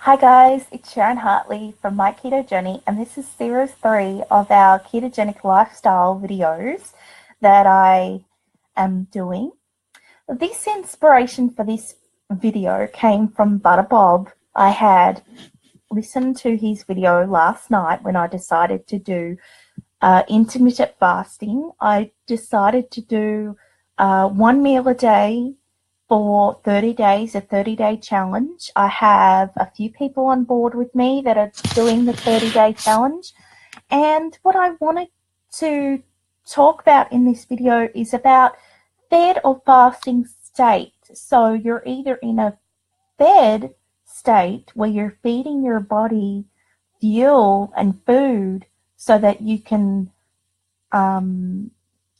Hi guys, it's Sharon Hartley from My Keto Journey, and this is series 3 of our Ketogenic Lifestyle videos that I am doing. This inspiration for this video came from Butter Bob. I had listened to his video last night when I decided to do intermittent fasting. I decided to do one meal a day for 30 days, a 30-day challenge. I have a few people on board with me that are doing the 30-day challenge. And what I wanted to talk about in this video is about fed or fasting state. So you're either in a fed state where you're feeding your body fuel and food so that you can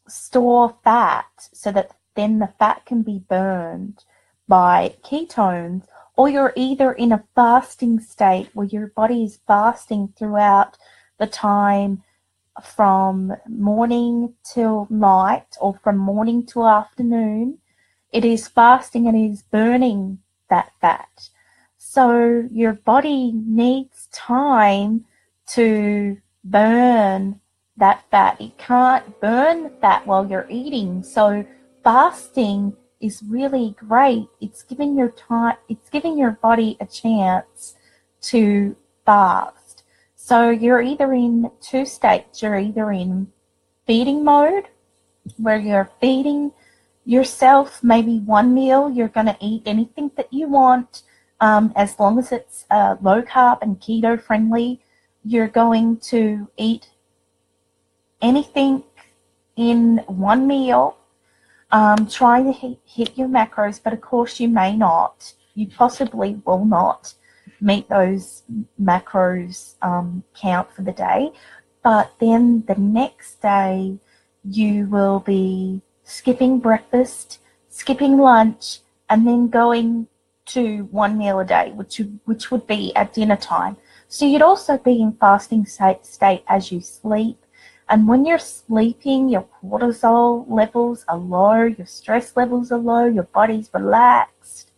store fat so that then the fat can be burned by ketones, or you're either in a fasting state where your body is fasting throughout the time from morning till night or from morning to afternoon. It is fasting and it is burning that fat. So your body needs time to burn that fat. It can't burn fat while you're eating. So fasting is really great. It's giving your body a chance to fast. So you're either in two states. You're either in feeding mode, where you're feeding yourself maybe one meal. You're going to eat anything that you want, as long as it's low carb and keto friendly. You're going to eat anything in one meal, trying to hit your macros, but of course you may not. You possibly will not meet those macros count for the day. But then the next day you will be skipping breakfast, skipping lunch, and then going to one meal a day, which would be at dinner time. So you'd also be in fasting state as you sleep. And when you're sleeping, your cortisol levels are low, your stress levels are low, your body's relaxed,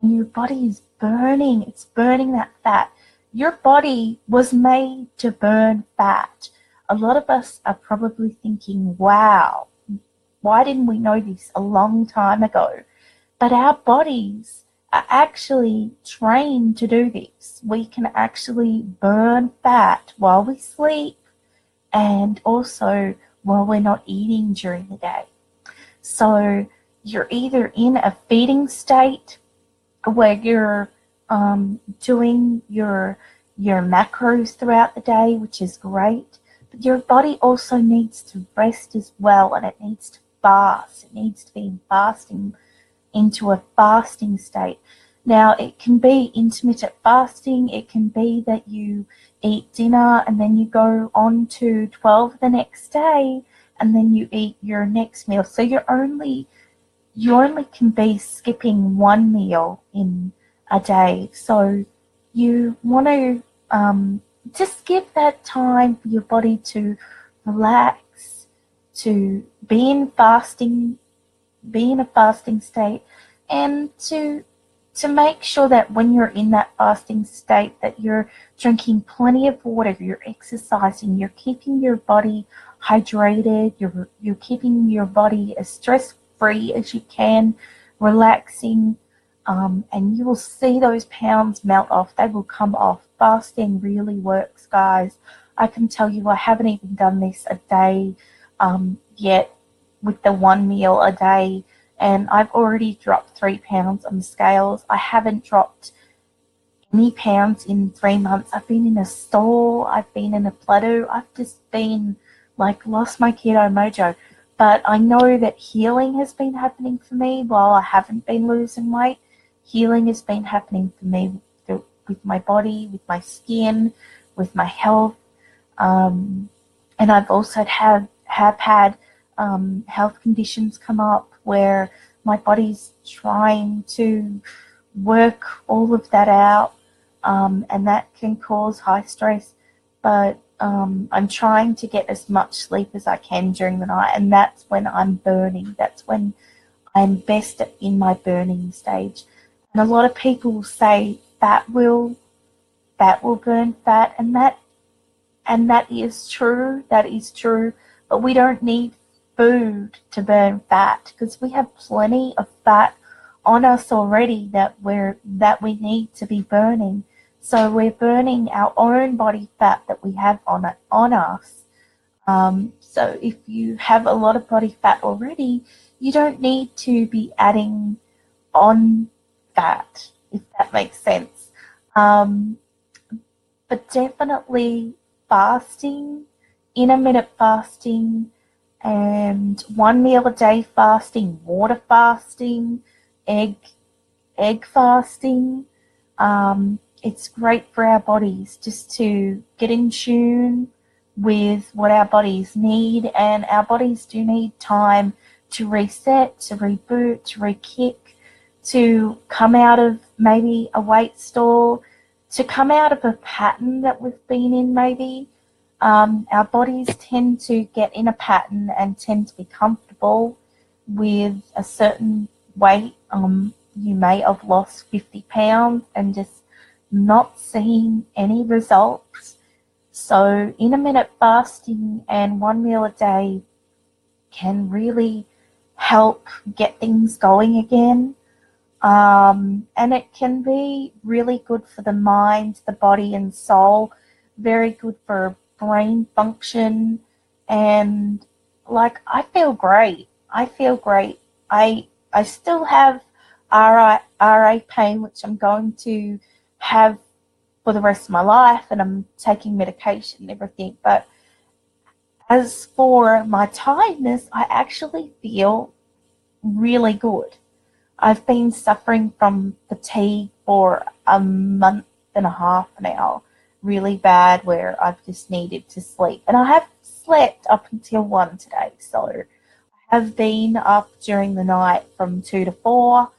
and your body is burning. It's burning that fat. Your body was made to burn fat. A lot of us are probably thinking, wow, why didn't we know this a long time ago? But our bodies are actually trained to do this. We can actually burn fat while we sleep, and also while we're not eating during the day. So you're either in a feeding state where you're doing your macros throughout the day, which is great, but your body also needs to rest as well, and it needs to fast. It needs to be into a fasting state. Now, it can be intermittent fasting. It can be that you eat dinner and then you go on to 12 the next day and then you eat your next meal. So you only can be skipping one meal in a day. So you want to just give that time for your body to relax, to be in a fasting state, and to make sure that when you're in that fasting state that you're drinking plenty of water, you're exercising, you're keeping your body hydrated, you're keeping your body as stress-free as you can, relaxing, and you will see those pounds melt off. They will come off. Fasting really works, guys. I can tell you I haven't even done this a day yet with the one meal a day, and I've already dropped 3 pounds on the scales. I haven't dropped any pounds in 3 months. I've been in a store, I've been in a plateau, I've just been like lost my keto mojo. But I know that healing has been happening for me while I haven't been losing weight. Healing has been happening for me with my body, with my skin, with my health. And I've also have had health conditions come up where my body's trying to work all of that out, and that can cause high stress. But I'm trying to get as much sleep as I can during the night, and that's when I'm burning. That's when I'm best in my burning stage. And a lot of people say fat will that will burn fat, and that is true. That is true. But we don't need food to burn fat, because we have plenty of fat on us already that we need to be burning. So we're burning our own body fat that we have on us. So if you have a lot of body fat already, you don't need to be adding on fat, if that makes sense. But definitely fasting, intermittent fasting, and 1 meal a day fasting, water fasting, egg fasting. It's great for our bodies just to get in tune with what our bodies need, and our bodies do need time to reset, to reboot, to re-kick, to come out of maybe a weight stall, to come out of a pattern that we've been in maybe. Our bodies tend to get in a pattern and tend to be comfortable with a certain weight. You may have lost 50 pounds and just not seeing any results. So intermittent fasting and 1 meal a day can really help get things going again. And it can be really good for the mind, the body and soul, very good for brain function. And like, I feel great. I still have RA pain, which I'm going to have for the rest of my life, and I'm taking medication and everything. But as for my tiredness, I actually feel really good. I've been suffering from fatigue for a month and a half now, really bad, where I've just needed to sleep. And I have slept up until 1 today, so I have been up during the night from 2 to 4,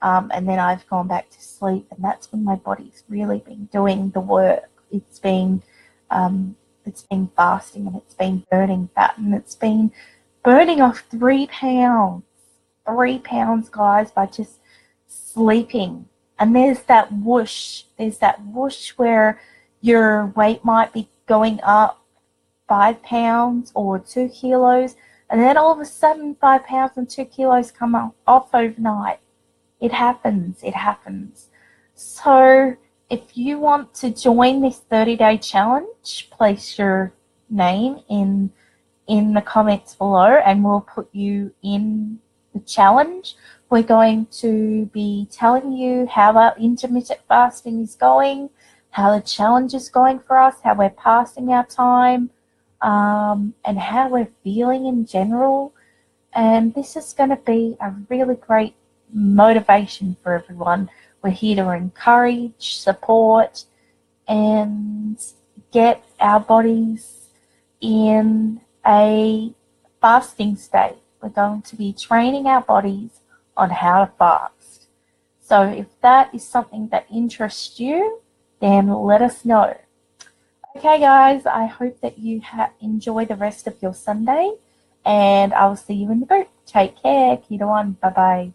and then I've gone back to sleep, and that's when my body's really been doing the work. It's been fasting, and it's been burning fat, and it's been burning off 3 pounds. 3 pounds, guys, by just sleeping. And there's that whoosh where your weight might be going up 5 pounds or 2 kilos, and then all of a sudden 5 pounds and 2 kilos come off overnight. It happens. So if you want to join this 30-day challenge, place your name in the comments below, and we'll put you in the challenge. We're going to be telling you how our intermittent fasting is going, how the challenge is going for us, how we're passing our time, and how we're feeling in general. And this is going to be a really great motivation for everyone. We're here to encourage, support, and get our bodies in a fasting state. We're going to be training our bodies on how to fast. So if that is something that interests you, then let us know. Okay, guys, I hope that you enjoy the rest of your Sunday, and I'll see you in the group. Take care. Keto I. Bye-bye.